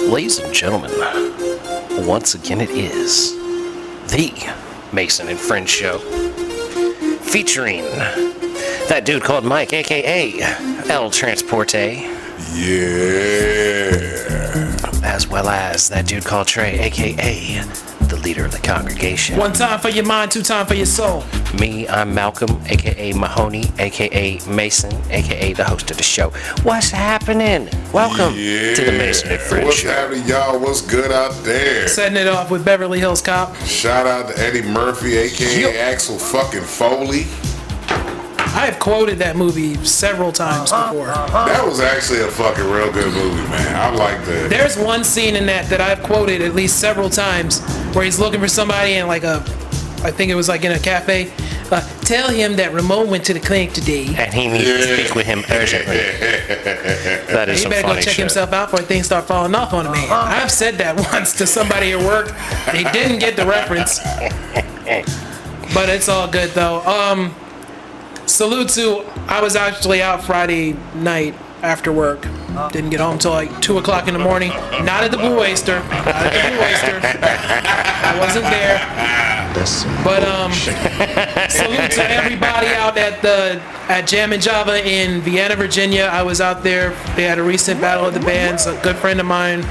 Ladies and gentlemen, once again it is the Mason and Friends Show, featuring that dude called Mike, aka El Transporte. Yeah. As well as that dude called Trey, aka the leader of the congregation. One time for your mind, two time for your soul. Me, I'm Malcolm, aka Mahoney, aka Mason, aka the host of the show. What's happening? Welcome to the Mason and Friends What's Show. happening, y'all? What's good out there? Setting it off with Beverly Hills Cop. Shout out to Eddie Murphy, aka Axel fucking Foley. I have quoted that movie several times before. That was actually a fucking real good movie, man. I like that. There's one scene in that I've quoted at least several times where he's looking for somebody in I think it was like in a cafe. Tell him that Ramon went to the clinic today. And he needs to speak with him urgently. That is He some better funny go check shit. himself out before things start falling off on him, man. I've said that once to somebody at work. They didn't get the reference. But it's all good, though. Salute to, I was actually out Friday night after work. Didn't get home till like 2 o'clock in the morning. Not at the Blue Oyster. I wasn't there. But salute to everybody out at Jam and Java in Vienna, Virginia. I was out there. They had a recent Battle of the Bands. A good friend of mine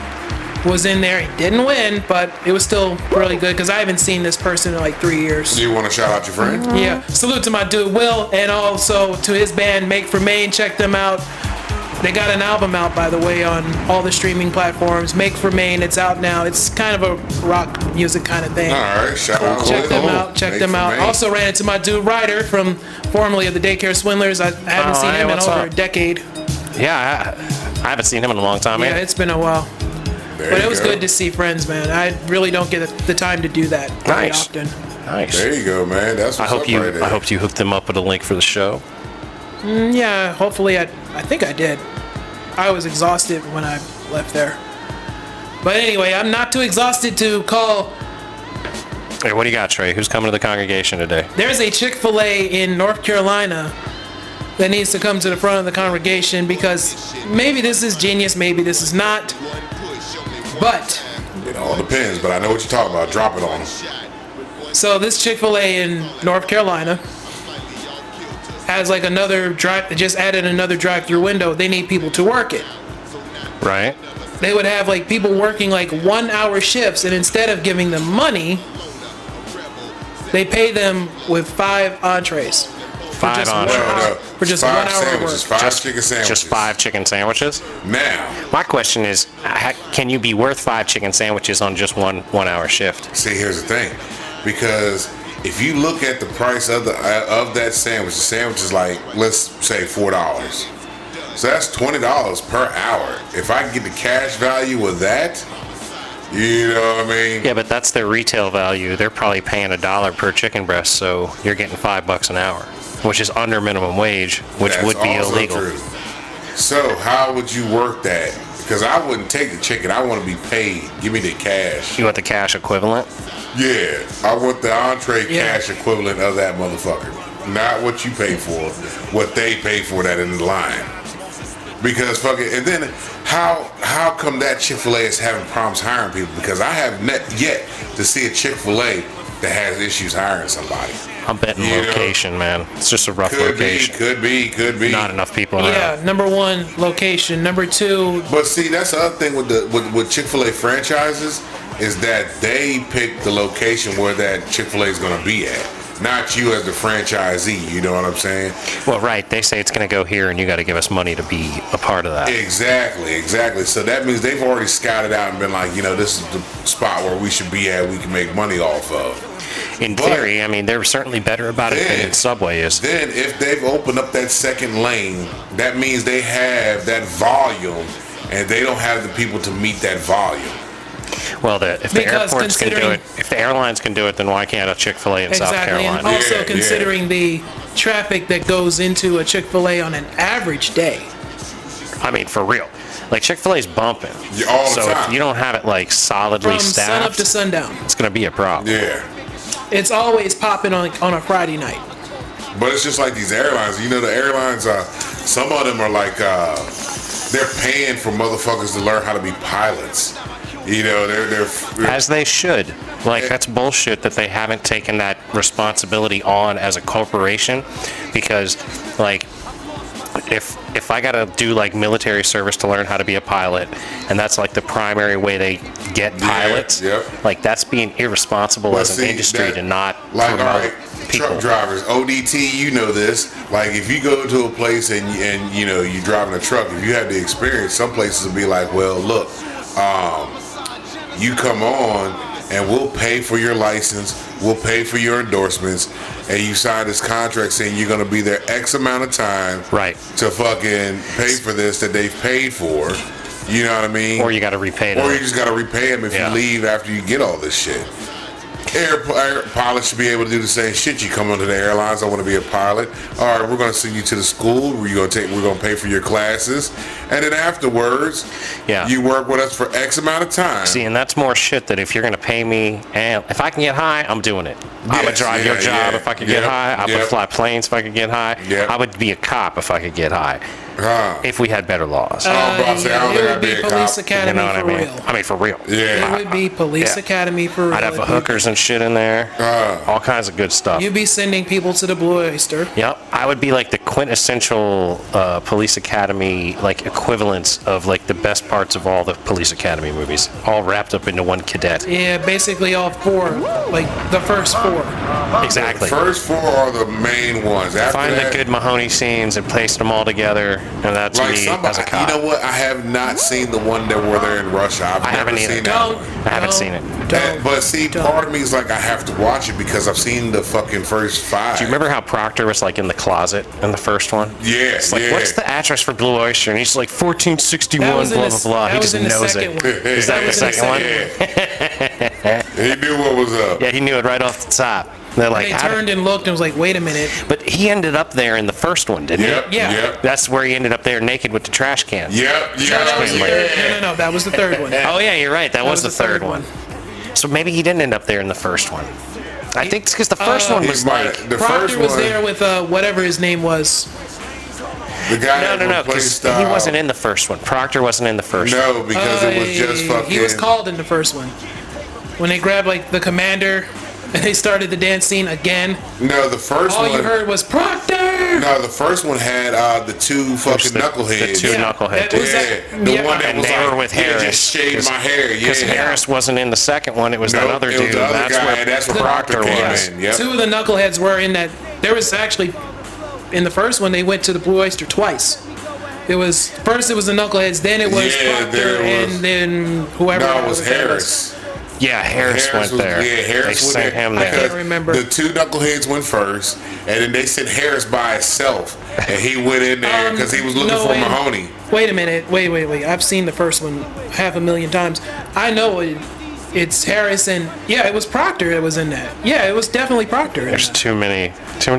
was in there. He didn't win, but it was still really good because I haven't seen this person in like 3 years. Do you want to shout out your friend? Yeah. Salute to my dude Will, and also to his band Make for Maine. Check them out. They got an album out, by the way, on all the streaming platforms. Make for Maine. It's out now. It's kind of a rock music kind of thing. All right, shout out. Check them out. Check them out. Also ran into my dude Ryder from formerly of the Daycare Swindlers. I haven't seen him in over a decade. Yeah, I haven't seen him in a long time. Yeah, it's been a while. But it was good to see friends, man. I really don't get the time to do that very often. Nice. There you go, man. That's what's up right there. I hope you hooked them up with a link for the show. Yeah, hopefully I think I did. I was exhausted when I left there. But anyway, I'm not too exhausted to call. Hey, what do you got, Trey? Who's coming to the congregation today? There's a Chick-fil-A in North Carolina that needs to come to the front of the congregation because maybe this is genius, maybe this is not. But it all depends, but I know what you're talking about. Drop it on them. So this Chick-fil-A in North Carolina has like another they just added another drive-through window. They need people to work it. Right. They would have like people working like 1 hour shifts, and instead of giving them money, they pay them with 5 entrees. Five entrees. For just 1 hour work. Five chicken sandwiches. Just 5 chicken sandwiches? Now. My question is, can you be worth 5 chicken sandwiches on just one hour shift? See, here's the thing. Because if you look at the price of that sandwich, the sandwich is like, let's say $4. So that's $20 per hour. If I can get the cash value of that, you know what I mean? Yeah, but that's their retail value. They're probably paying $1 per chicken breast, so you're getting $5 an hour, which is under minimum wage, which That's would be also illegal. True. So how would you work that? Because I wouldn't take the chicken. I want to be paid. Give me the cash. You want the cash equivalent? Yeah, I want the entree cash equivalent of that motherfucker. Not what you pay for, what they pay for that in the line. Because fucking, and then how come that Chick-fil-A is having problems hiring people? Because I have yet to see a Chick-fil-A that has issues hiring somebody. I'm betting location, man. It's just a rough location. Could be. Not enough people around. Yeah, number 1, location. Number 2. But see, that's the other thing with Chick-fil-A franchises is that they pick the location where that Chick-fil-A is going to be at. Not you as the franchisee, you know what I'm saying? Well, right. They say it's going to go here, and you got to give us money to be a part of that. Exactly. So that means they've already scouted out and been like, this is the spot where we should be at, we can make money off of. In theory, I mean, they're certainly better about it than Subway is. Then if they've opened up that second lane, that means they have that volume, and they don't have the people to meet that volume. Well, if the airports can do it, if the airlines can do it, then why can't a Chick-fil-A in South Carolina? And also considering the traffic that goes into a Chick-fil-A on an average day. I mean, for real. Like, Chick-fil-A's bumping. All the time. time. If you don't have it, like, solidly staffed. From sun up to sundown. It's going to be a problem. Yeah. It's always popping on a Friday night. But it's just like these airlines. The airlines, some of them are like, they're paying for motherfuckers to learn how to be pilots. You know, they're As they should. Like, that's bullshit that they haven't taken that responsibility on as a corporation, because, like, if I gotta do like military service to learn how to be a pilot, and that's like the primary way they get pilots, like that's being irresponsible as an industry to not like, all promote right, people. truck drivers, ODT, you know this. Like, if you go to a place and you know you're driving a truck, if you have the experience, some places will be like, well, look, you come on and we'll pay for your license, we'll pay for your endorsements, and you sign this contract saying you're going to be there X amount of time to fucking pay for this that they've paid for. You know what I mean? Or you got to repay them. Or you just got to repay them if you leave after you get all this shit. Air pilots should be able to do the same shit. You come onto the airlines, I want to be a pilot. All right, we're going to send you to the school. We're going to pay for your classes, and then afterwards, you work with us for X amount of time. See, and that's more shit that if you're going to pay me, and if I can get high, I'm doing it. I would drive your job if I could get high. I would fly planes if I could get high. I would be a cop if I could get high. If we had better laws. It would be Police Academy you know what for I mean? real. I mean, for real. It would be Police Academy for real. I'd have hookers and shit in there. All kinds of good stuff. You'd be sending people to the Blue Oyster. Yep. I would be like the quintessential Police Academy, like equivalents of like the best parts of all the Police Academy movies, all wrapped up into one cadet. Yeah, basically all four, like the first four. Exactly. The first four are the main ones. After Find that, the good Mahoney scenes and paste them all together, and that's like me as a cop. You know what? I have not seen the one that were there in Russia. I haven't either. seen that one. I haven't seen it. But see, part of me is like, I have to watch it because I've seen the fucking first 5. Do you remember how Proctor was like in the closet in the first one? Yeah, it's like, what's the address for Blue Oyster? And he's like 1461, blah, blah, blah. He just knows it. Is that the second one? He knew what was up. Yeah, he knew it right off the top. They're like, they turned and looked and was like, wait a minute. But he ended up there in the first one, didn't he? Yeah. That's where he ended up there naked with the trash can. No, that was the third one. Oh, yeah, you're right. That was the third one. So maybe he didn't end up there in the first one. I think it's because the first one was like... Proctor was there with whatever his name was. The guy No, because he wasn't in the first one. Proctor wasn't in the first one. No, because it was just fucking... He was called in the first one. When they grabbed, like, the commander... And they started the dance scene again. No, the first one... All you heard was, Proctor! No, the first one had the two fucking knuckleheads. The two knuckleheads. The one that was they were with Harris. Just shaved my hair. Because Harris wasn't in the second one. It was that other dude. That's where Proctor came in. Yep. Two of the knuckleheads were in that. There was actually... In the first one, they went to the Blue Oyster twice. It was... First it was the knuckleheads, then it was Proctor, and then whoever... No, it was Harris. Yeah, Harris went there. Yeah, Harris they sent him there. I can't remember. The two knuckleheads went first, and then they sent Harris by himself, and he went in there because he was looking for Mahoney. Wait a minute. Wait. I've seen the first one 500,000 times. I know it's Harris and it was Proctor that was in that. Yeah, it was definitely Proctor. There's too many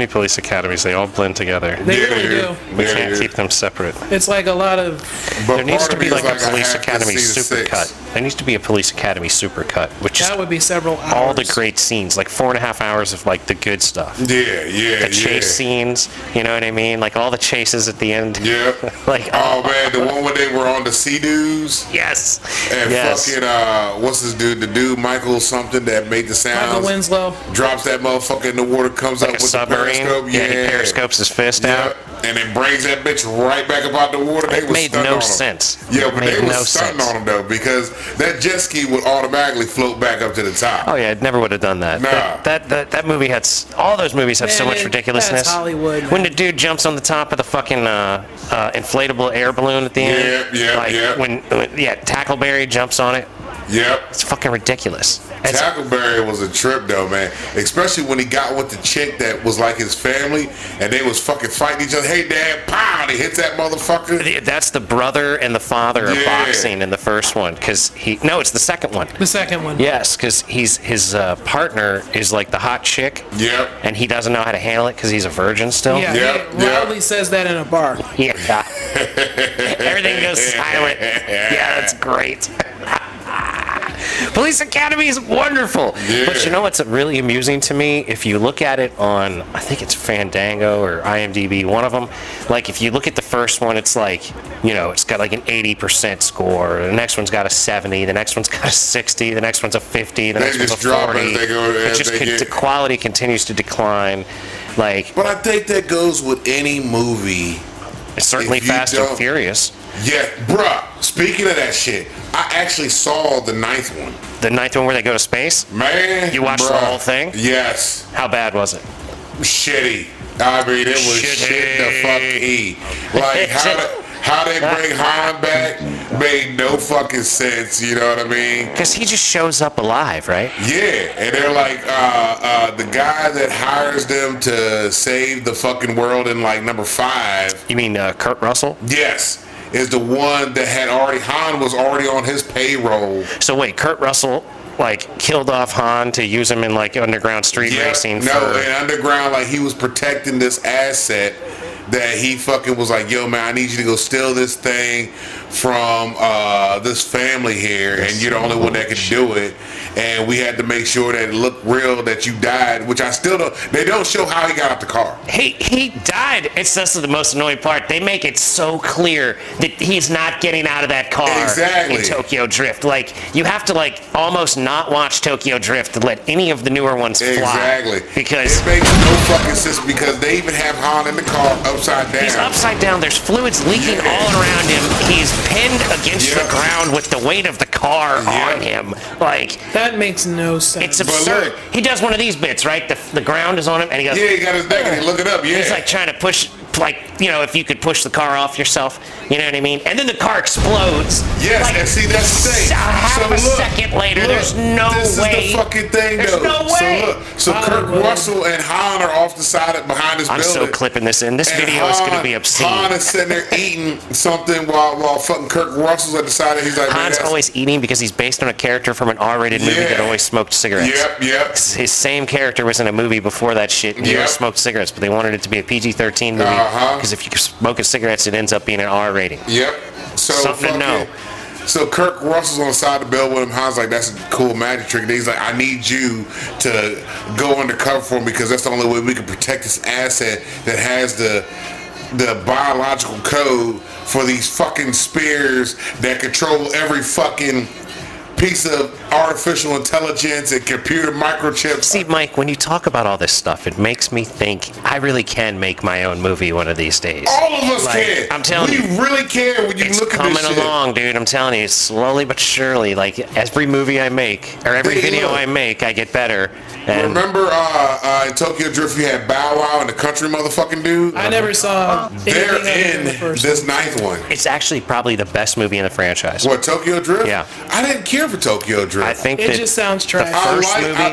police academies. They all blend together. They really do. We can't keep them separate. It's like a lot of... There needs to be like a police academy supercut. There needs to be a police academy supercut, which that would be several hours. All the great scenes, like 4.5 hours of like the good stuff. The chase scenes, you know what I mean? Like all the chases at the end. Yeah. Like oh man, the one where they were on the Sea-Doos. Yes. And fucking what's this dude? The dude Michael something that made the sounds. Michael Winslow drops that motherfucker in the water, comes like up with submarine. the periscope. Yeah, he periscopes his fist out. And then brings that bitch right back up out the water. They it made no sense. Yeah, but they was stunting on him though, because that jet ski would automatically float back up to the top. Oh yeah, it never would have done that. Nah. That movie had all those movies have so much ridiculousness. That's Hollywood. Man. When the dude jumps on the top of the fucking inflatable air balloon at the end. When Tackleberry jumps on it. Yep. It's fucking ridiculous. Tackleberry was a trip though, man. Especially when he got with the chick that was like his family, and they was fucking fighting each other. Hey, Dad, pow! And he hits that motherfucker. That's the brother and the father are boxing in the first one, because it's the second one. The second one. Yes, because his partner is like the hot chick. Yep. And he doesn't know how to handle it because he's a virgin still. Yeah. He loudly says that in a bar. Yeah. Everything goes silent. Yeah, that's great. Police Academy is wonderful. Yeah. But you know what's really amusing to me? If you look at it on, I think it's Fandango or IMDb, one of them, like if you look at the first one, it's like, you know, it's got like an 80% score. The next one's got a 70. The next one's got a 60. The next one's a 50. The next one's a 40. The quality continues to decline. Like, but I think that goes with any movie. It's certainly Fast and Furious. Yeah, bruh. Speaking of that shit, I actually saw the 9th one. The 9th one where they go to space? Man, you watched the whole thing? Yes. How bad was it? Shitty. I mean, it was shit the fuck Like how they bring Han back made no fucking sense. You know what I mean? Because he just shows up alive, right? Yeah, and they're like the guy that hires them to save the fucking world in like number 5. You mean Kurt Russell? Yes. Is the one that had Han was already on his payroll. So wait, Kurt Russell like killed off Han to use him in like underground street racing? In underground, like he was protecting this asset that he fucking was like, yo man, I need you to go steal this thing from this family here, and you're the only one that can do it. And we had to make sure that it looked real, that you died, which I still don't. They don't show how he got out the car. He died. It's just the most annoying part. They make it so clear that he's not getting out of that car in Tokyo Drift. Like, you have to like almost not watch Tokyo Drift to let any of the newer ones fly. Exactly. Because it makes no fucking sense, because they even have Han in the car upside down. He's upside down. There's fluids leaking all around him. He's pinned against the ground with the weight of the car on him. Like, that makes no sense. It's absurd. He does one of these bits, right? The ground is on him, and he goes. Yeah, he got his neck, and he look it up. Yeah. He's like trying to push, like, you know, if you could push the car off yourself, you know what I mean? And then the car explodes. Yes, like, and see, that's the thing. Half a second later, there's no way. This is the fucking thing, there's though. No way. So Kurt Russell and Han are off the side behind this building. I'm so clipping this in. This video is going to be obscene. Han is sitting there eating something while fucking Kurt Russell's at the side, and he's like, Han's always eating because he's based on a character from an R-rated movie that always smoked cigarettes. Yep. His same character was in a movie before that shit, and he always smoked cigarettes, but they wanted it to be a PG-13 movie because if you smoke cigarettes, it ends up being an R rating. Yep. So something to know. So Kurt Russell's on the side of the building with him. Han's like, that's a cool magic trick. And he's like, I need you to go undercover for him, because that's the only way we can protect this asset that has the biological code for these fucking spears that control every fucking piece of artificial intelligence and computer microchips. See, Mike, when you talk about all this stuff, it makes me think I really can make my own movie one of these days. All of us can. I'm telling you. We really can when you look at this shit. It's coming along, dude. I'm telling you, slowly but surely. Like, every movie I make, or every video I make, I get better. And remember in Tokyo Drift, you had Bow Wow and the country motherfucking dude? I never saw They're in this 9th one. It's actually probably the best movie in the franchise. What, Tokyo Drift? Yeah. I didn't care for Tokyo Drift. I think it just sounds trash.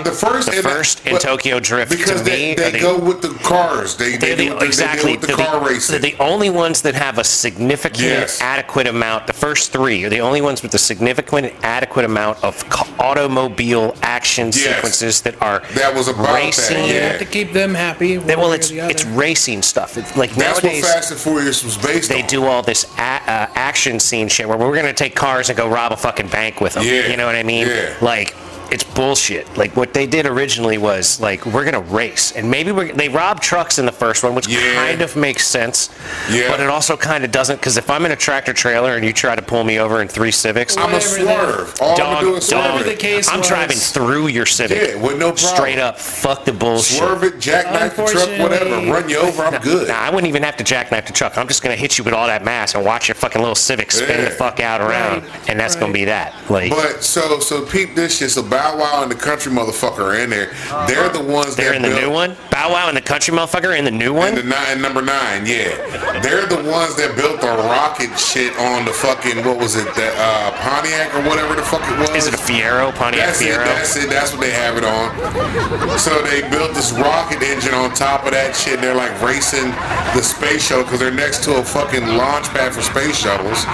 The first in Tokyo Drift, because to me, they go with the cars. They go with the car racing. They're the only ones that have a significant, adequate amount. The first 3 are the only ones with a significant, adequate amount of automobile action sequences that are racing. That. You have to keep them happy. Well, it's racing stuff. It's like that's nowadays, what Fast and Furious was based on. They do all this action scene shit where we're gonna take cars and go rob a fucking bank with them. You know what I mean? Yeah. Like, it's bullshit. Like, what they did originally was, like, we're going to race. And maybe they robbed trucks in the first one, which kind of makes sense. Yeah. But it also kind of doesn't, because if I'm in a tractor trailer and you try to pull me over in 3 Civics, I'm a swerve. All I'm doing is whatever the case I'm driving through your Civic. Yeah, with no problem. Straight up, fuck the bullshit. Swerve it, jackknife the truck, whatever. Run you over, I'm good. Nah, I wouldn't even have to jackknife the truck. I'm just going to hit you with all that mass and watch your fucking little Civic spin the fuck out around. And that's going to be that. Like, but, so peep this shit. So Bow Wow and the country motherfucker are in there. They're the ones they're in the new one. Bow Wow and the country motherfucker in the new one. And number 9, yeah. They're the ones that built the rocket shit on the fucking, what was it, that Pontiac or whatever the fuck it was. Is it a Fiero? Pontiac Fiero? That's it. That's what they have it on. So they built this rocket engine on top of that shit. And they're like racing the space shuttle because they're next to a fucking launch pad for space shuttles.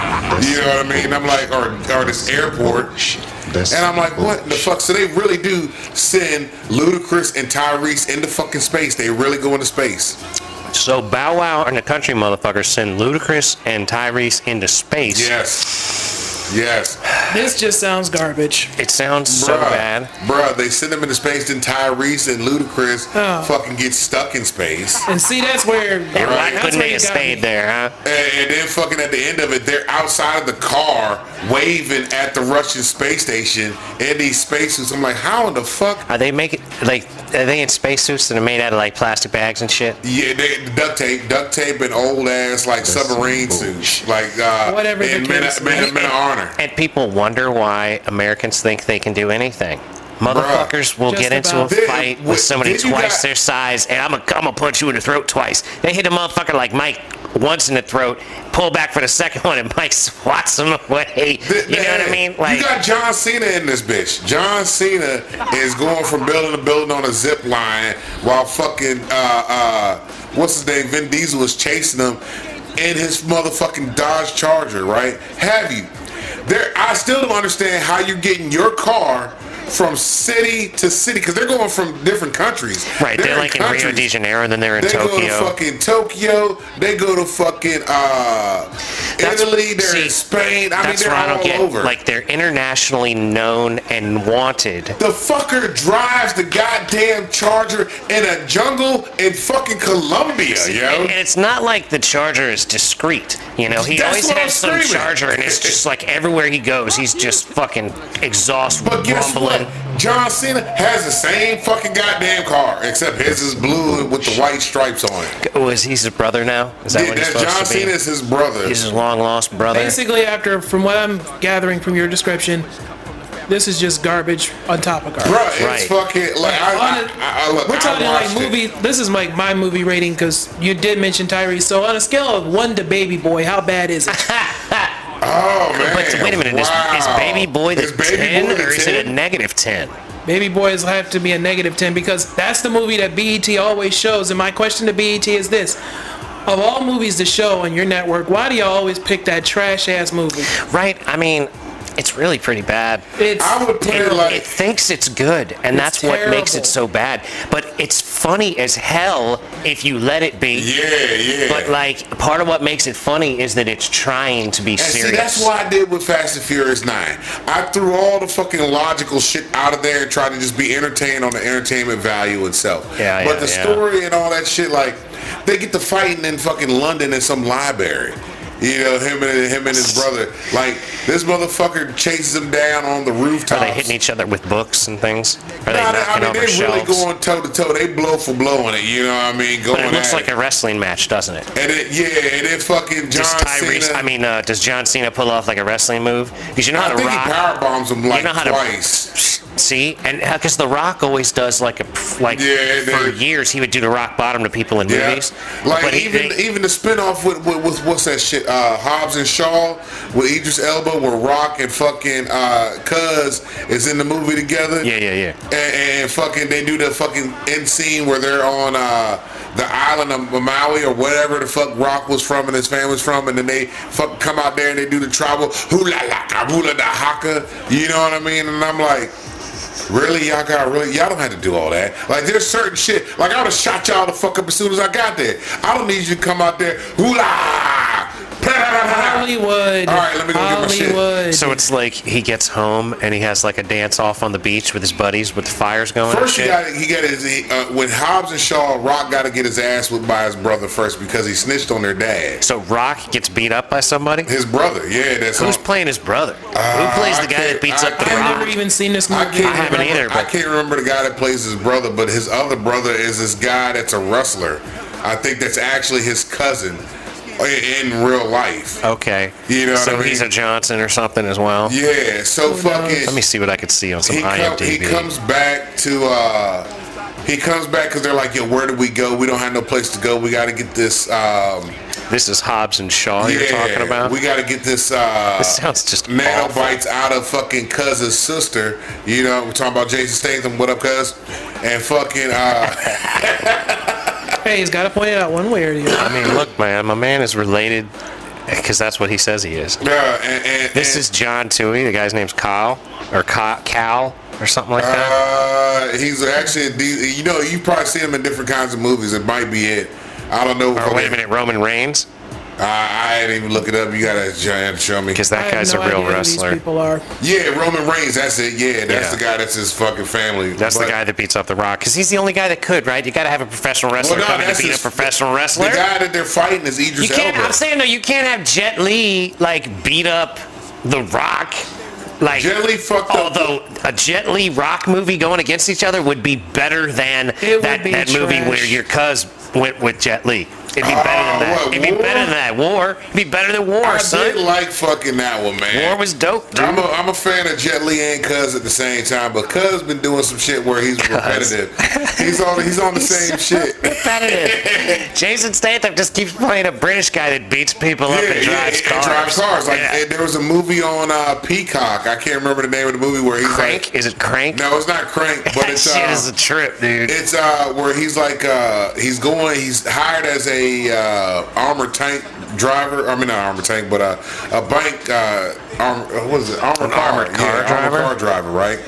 You know what I mean? I'm like, or this airport. And I'm like, what the fuck? So they really do send Ludacris and Tyrese into fucking space. They really go into space. So Bow Wow and the country motherfuckers send Ludacris and Tyrese into space. Yes. Yes. This just sounds garbage. It sounds so bad. Bruh, they send him into space, then Tyrese and Ludacris fucking get stuck in space. And see, that's where... Why couldn't they have stayed there, huh? And then fucking at the end of it, they're outside of the car waving at the Russian space station in these spacesuits. I'm like, how in the fuck? Are they are they in spacesuits that are made out of like plastic bags and shit? Yeah, they duct tape and old ass like submarine suits, like whatever the case. Men of honor. And people wonder why Americans think they can do anything. Motherfuckers will Just get into a about. fight with somebody twice their size, and I'm gonna punch you in the throat twice. They hit a motherfucker like Mike once in the throat, pull back for the second one, and Mike swats him away. You know what I mean? Like, you got John Cena in this bitch. John Cena is going from building to building on a zip line while fucking what's his name? Vin Diesel is chasing him in his motherfucking Dodge Charger, right? Have you? I still don't understand how you're getting your car from city to city, because they're going from different countries. Right, they're like in Rio de Janeiro, and then they're in Tokyo. They go to fucking Tokyo. They go to fucking Italy. They're in Spain. I mean, they're all over. Like, they're internationally known and wanted. The fucker drives the goddamn Charger in a jungle in fucking Colombia, yo. And it's not like the Charger is discreet. You know, he always has some Charger, and it's just like everywhere he goes, he's just fucking exhaust rumbling. John Cena has the same fucking goddamn car, except his is blue with the white stripes on it. Oh, is he his brother now? Is that what he's supposed John to be? Cena is his brother. He's his long lost brother. Basically, from what I'm gathering from your description, this is just garbage on top of garbage. Bro, it's fucking like we're talking like movie. This is like my movie rating, because you did mention Tyrese. So on a scale of 1 to Baby Boy, how bad is it? Oh man! But wait a minute, is Baby Boy the 10 or is it a negative 10? Baby Boys have to be a negative 10, because that's the movie that BET always shows. And my question to BET is this: of all movies to show on your network, why do y'all always pick that trash ass movie? Right. I mean, it's really pretty bad. I would put it like, it thinks it's good, and that's what makes it so bad. But it's funny as hell if you let it be. Yeah. But like, part of what makes it funny is that it's trying to be serious. See, that's what I did with Fast and Furious 9. I threw all the fucking logical shit out of there and tried to just be entertained on the entertainment value itself. But the story and all that shit, like, they get to fighting in fucking London in some library. You know, him and his brother. Like, this motherfucker chases him down on the rooftops. Are they hitting each other with books and things? Are they knocking over shelves? Really going toe to toe. They blow for blow in it. You know what I mean? But it looks like a wrestling match, doesn't it? And then fucking John Cena. Does John Cena pull off like a wrestling move? Because you know how to rock. He power bombs him like twice. See, and because The Rock always does for years he would do the rock bottom to people in movies. Like, but even the spinoff with what's that shit? Hobbs and Shaw with Idris Elba, where Rock and fucking Cuz is in the movie together. Yeah. And fucking they do the fucking end scene where they're on the island of Maui or whatever the fuck Rock was from and his family's from, and then they fucking come out there and they do the tribal hula la hula da haka. You know what I mean? And I'm like, really, y'all don't have to do all that. Like, there's certain shit. Like, I would have shot y'all the fuck up as soon as I got there. I don't need you to come out there. Hula! Hollywood. All right, let me go get my shit. So it's like he gets home and he has like a dance off on the beach with his buddies with the fires going. First, he got his when Hobbs and Shaw, Rock got to get his ass whipped by his brother first because he snitched on their dad. So Rock gets beat up by somebody? His brother, yeah. Who's playing his brother? Who plays the guy that beats up the Rock? I've never even seen this movie. I haven't either. But I can't remember the guy that plays his brother, but his other brother is this guy that's a wrestler. I think that's actually his cousin in real life. Okay. You know what I mean? So he's a Johnson or something as well? Yeah. So fucking... Let me see what I could see on some IMDb. He comes back because they're like, yo, where do we go? We don't have no place to go. We got to get this... This is Hobbs and Shaw you're talking about? We got to get this... this sounds just nanobites out of fucking Cuz's sister. You know, we're talking about Jason Statham. What up, Cuz? And fucking... Hey, he's got to point it out one way or the other. I mean, look, man, my man is related because that's what he says he is. This is John Toohey. The guy's name's Kyle or Cal or something like that. He's actually, you know, you probably see him in different kinds of movies. It might be it. I don't know. Or wait a minute, Roman Reigns. I didn't even look it up. You gotta show me. Because that guy's a real wrestler. These people are. Yeah, Roman Reigns. That's it. Yeah, that's the guy. That's his fucking family. That's the guy that beats up The Rock. Because he's the only guy that could, right? You got to have a professional wrestler coming to beat a professional wrestler. The guy that they're fighting is Idris Elba. I'm saying, no, you can't have Jet Li like beat up The Rock. Like, Jet Li fucked up. Although a Jet Li Rock movie going against each other would be better than that movie where your cuz went with Jet Li. It'd be better than that. It'd be better than that. War. It'd be better than War, son. I did like fucking that one, man. War was dope, dude. I'm a fan of Jet Li and Cuz at the same time, but Cuz been doing some shit where he's repetitive. He's on the same shit. Repetitive. Jason Statham just keeps playing a British guy that beats people up and drives cars. Drives cars. Like there was a movie on Peacock. I can't remember the name of the movie where he's Crank? like. Is it Crank? No, it's not Crank. But That it's shit is a trip, dude. It's where he's like he's hired as a armored tank driver. I mean, not armored tank, but a bank armored car driver, right?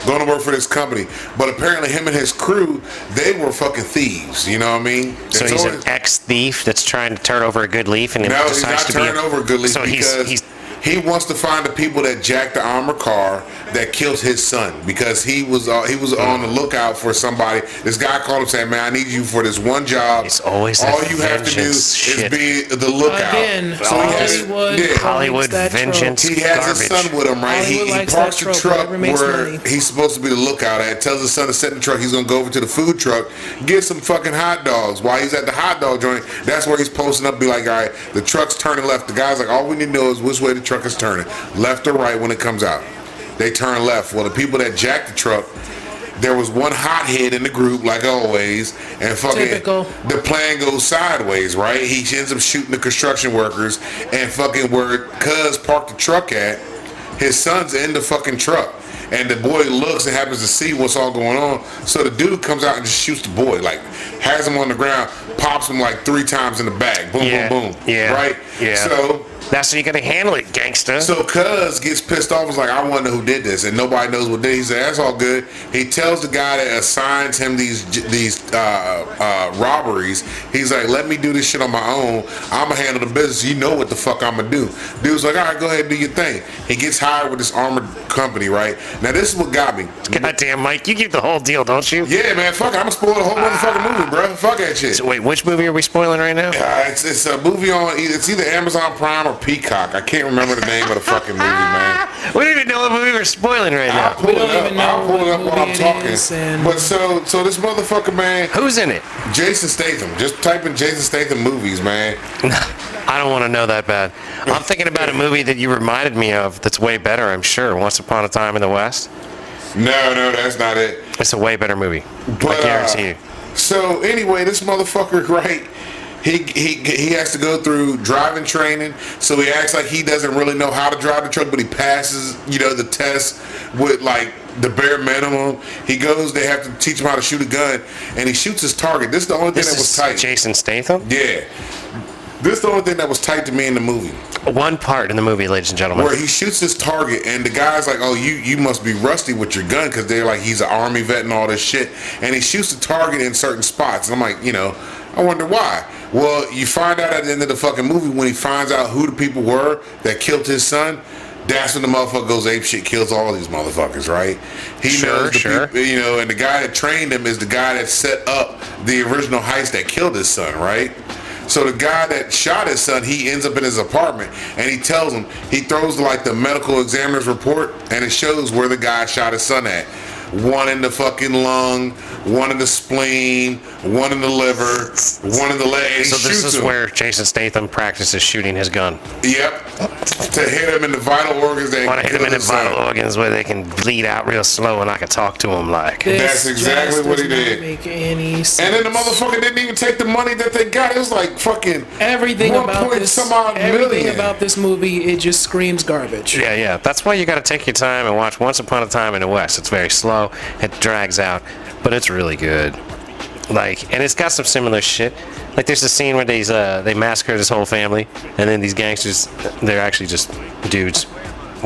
Going to work for this company, but apparently him and his crew, they were fucking thieves. You know what I mean? So he's an ex-thief that's trying to turn over a good leaf, and he's not turning over a good leaf because he wants to find the people that jacked the armored car that killed his son, because he was on the lookout for somebody. This guy called him saying, "Man, I need you for this one job. It's always all you have to do is be the lookout." Again, so Hollywood vengeance. He has his son with him, right? He parks the truck where he's supposed to be the lookout at. Tells his son to set in the truck. He's gonna go over to the food truck, get some fucking hot dogs. While he's at the hot dog joint, that's where he's posting up. Be like, "All right, the truck's turning left." The guy's like, "All we need to know is which way the truck is turning, left or right when it comes out." They turn left. Well, the people that jacked the truck, there was one hothead in the group, like always, and fucking the plan goes sideways, right? He ends up shooting the construction workers, and fucking where Cuz parked the truck at, his son's in the fucking truck. And the boy looks and happens to see what's all going on. So the dude comes out and just shoots the boy, like has him on the ground, pops him like 3 times in the back. Boom, boom, boom. Yeah. Right? Yeah. So that's how you gotta handle it, gangster. So Cuz gets pissed off, was like, "I want to know who did this," and nobody knows what did. He said, "That's all good." He tells the guy that assigns him these robberies. He's like, "Let me do this shit on my own. I'ma handle the business. You know what the fuck I'ma do." Dude's like, "All right, go ahead and do your thing." He gets hired with this armored company, right? Now this is what got me. Goddamn, Mike, you keep the whole deal, don't you? Yeah, man. Fuck it. I'ma spoil the whole motherfucking movie, bro. Fuck that shit. So wait, which movie are we spoiling right now? It's a movie on it's either Amazon Prime or Peacock. I can't remember the name of the fucking movie, man. We don't even know what movie we're spoiling right now. I'll pull it up while I'm talking. But so this motherfucker, man. Who's in it? Jason Statham. Just type in Jason Statham movies, man. I don't want to know that bad. I'm thinking about a movie that you reminded me of that's way better, I'm sure. Once Upon a Time in the West. No, that's not it. It's a way better movie. But, I guarantee you. So anyway, this motherfucker, right? He has to go through driving training, so he acts like he doesn't really know how to drive the truck, but he passes, the test with like the bare minimum. He goes, they have to teach him how to shoot a gun, and he shoots his target. This is the only thing that was tight. Jason Statham? Yeah. This is the only thing that was tight to me in the movie. One part in the movie, ladies and gentlemen, where he shoots his target, and the guy's like, "Oh, you must be rusty with your gun," because they're like, he's an army vet and all this shit. And he shoots the target in certain spots, and I'm like, I wonder why. Well, you find out at the end of the fucking movie when he finds out who the people were that killed his son. That's when the motherfucker goes ape shit, kills all these motherfuckers, right? He knows the people, and the guy that trained him is the guy that set up the original heist that killed his son, right? So the guy that shot his son, he ends up in his apartment, and he tells him, he throws like the medical examiner's report, and it shows where the guy shot his son at. One in the fucking lung, one in the spleen, one in the liver, one in the leg. So this is where Jason Statham practices shooting his gun. Yep. To hit him in the vital organs. Want to hit him in the vital organs where they can bleed out real slow and I can talk to him like. That's exactly what he did. Make any sense. And then the motherfucker didn't even take the money that they got. It was like fucking everything about this movie, it just screams garbage. Yeah. That's why you got to take your time and watch Once Upon a Time in the West. It's very slow. It drags out, but it's really good. And it's got some similar shit. Like there's a scene where they massacre this whole family, and then these gangsters, they're actually just dudes,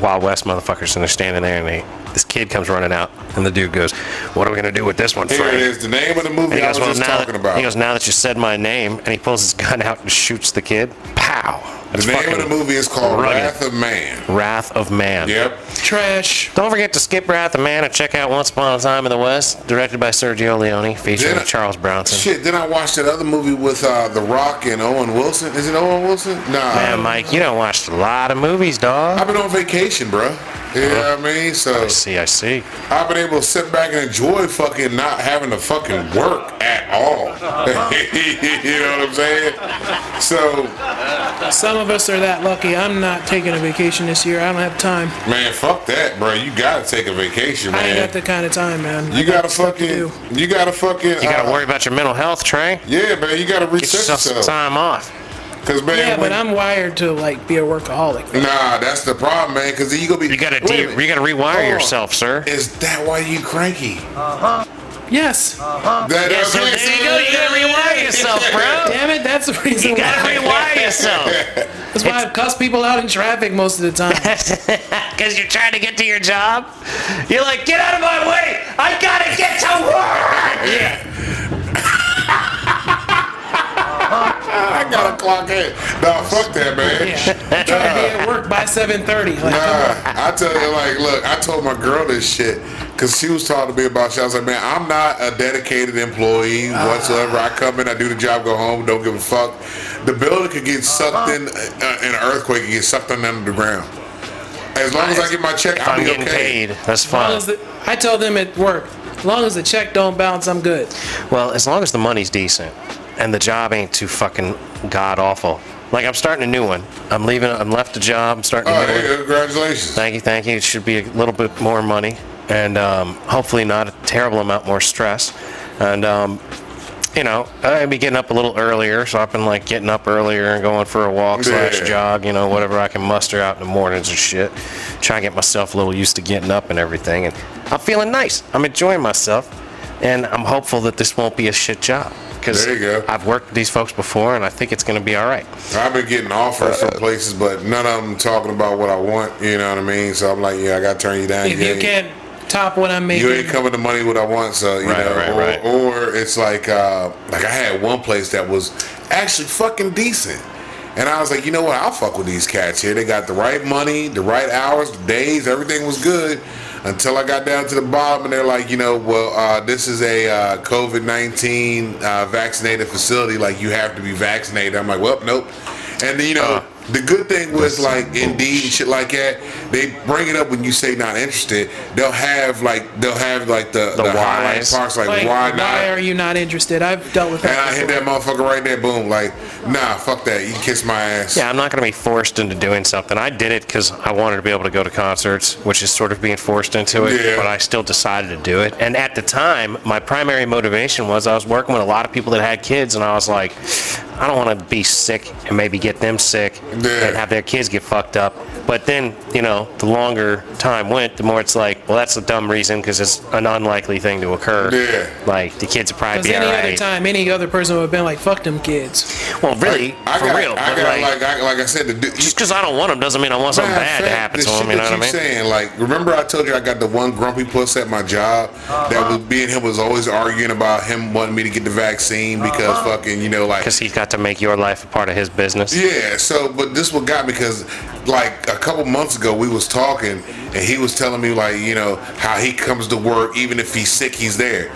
Wild West motherfuckers, and they're standing there, and this kid comes running out, and the dude goes, "What are we gonna do with this one, Frank?" Here it is, the name of the movie I was just talking about. He goes, "Now that you said my name," and he pulls his gun out and shoots the kid. Pow! How? The name of the movie is called rugged. Wrath of Man. Wrath of Man. Yep. Trash. Don't forget to skip Wrath of Man and check out Once Upon a Time in the West, directed by Sergio Leone, featuring Then I- Charles Bronson. Shit, then I watched that other movie with The Rock and Owen Wilson. Is it Owen Wilson? Nah. Man, Mike, you don't watch a lot of movies, dog. I've been on vacation, bro. You know what I mean? So I see. I've been able to sit back and enjoy fucking not having to fucking work at all. You know what I'm saying? So, Some of us are that lucky. I'm not taking a vacation this year. I don't have time. man, fuck that, bro. You gotta take a vacation, I ain't man. got the kind of time, man. You gotta fucking. do. You gotta fucking. You gotta worry about your mental health, Trey. Yeah, man. You gotta Get reset yourself some yourself. time off. Cause man, Yeah, but when- I'm wired to like be a workaholic. nah, that's the problem, man. Cause then you gonna be. You gotta Wait a minute. rewire Hold on. yourself, sir. Is that why you cranky? Yes. That, Yeah, so there you go. You gotta rewire yourself, bro. Damn it, that's the reason You gotta why. rewire yourself. That's why I cuss people out in traffic most of the time. Because you're trying to get to your job. You're like, get out of my way. I gotta get to work. Yeah. I gotta clock in. Nah, fuck that, man. Yeah. I'm trying to be at work by 7:30. Like, I tell you, like, look, I told my girl this shit because she was talking to me about shit. I was like, man, I'm not a dedicated employee whatsoever. I come in, I do the job, go home, don't give a fuck. The building could get sucked in an earthquake and get sucked under the ground. As long as I get my check, If I'll I'm be getting okay. paid, that's as long fine. as I tell them at work, as long as the check don't bounce, I'm good. Well, as long as the money's decent and the job ain't too fucking god awful. Like, I'm starting a new one. I'm left the job. I'm starting Oh, a new one. hey, congratulations. Thank you. It should be a little bit more money and hopefully not a terrible amount more stress. And, I'd be getting up a little earlier, so I've been like getting up earlier and going for a walk Yeah. / jog, whatever I can muster out in the mornings and shit. Try and get myself a little used to getting up and everything. And I'm feeling nice. I'm enjoying myself. And I'm hopeful that this won't be a shit job. Because There you go. I've worked with these folks before, and I think it's going to be all right. I've been getting offers from places, but none of them talking about what I want. You know what I mean? So I'm like, yeah, I gotta turn you down. If you can't top what I'm making, You ain't coming to money what I want, so Right. Or it's like I had one place that was actually fucking decent, and I was like, you know what? I'll fuck with these cats here. They got the right money, the right hours, the days, everything was good. Until I got down to the bottom, and they're like, this is a COVID-19 vaccinated facility. Like, you have to be vaccinated. I'm like, well, nope. And then, the good thing was, like, Indeed and shit like that, they bring it up when you say not interested. They'll have the highlight whys. parts, like like, why not? why are you not interested? I've dealt with And that I hit before. that motherfucker right there, boom, like, nah, fuck that. You can kiss my ass. Yeah, I'm not going to be forced into doing something. I did it because I wanted to be able to go to concerts, which is sort of being forced into it, Yeah. but I still decided to do it. And at the time, my primary motivation was I was working with a lot of people that had kids, and I was like, I don't want to be sick and maybe get them sick Yeah. and have their kids get fucked up. But then, the longer time went, the more it's like, well, that's a dumb reason because it's an unlikely thing to occur. Yeah. Like, the kids would probably Because be all any other right. time, any other person would have been like, fuck them kids. Well, really, I for got, real. I but got, like, like I said, just because I don't want them doesn't mean I want something Matter of bad to fact, happen the to them, shit you know that what I mean? saying, like, remember I told you I got the one grumpy puss at my job that was me and him was always arguing about him wanting me to get the vaccine because fucking, like. Because he's got to make your life a part of his business. Yeah, so, but this what got me because, like, a couple months ago we was talking and he was telling me, like, how he comes to work even if he's sick, he's there.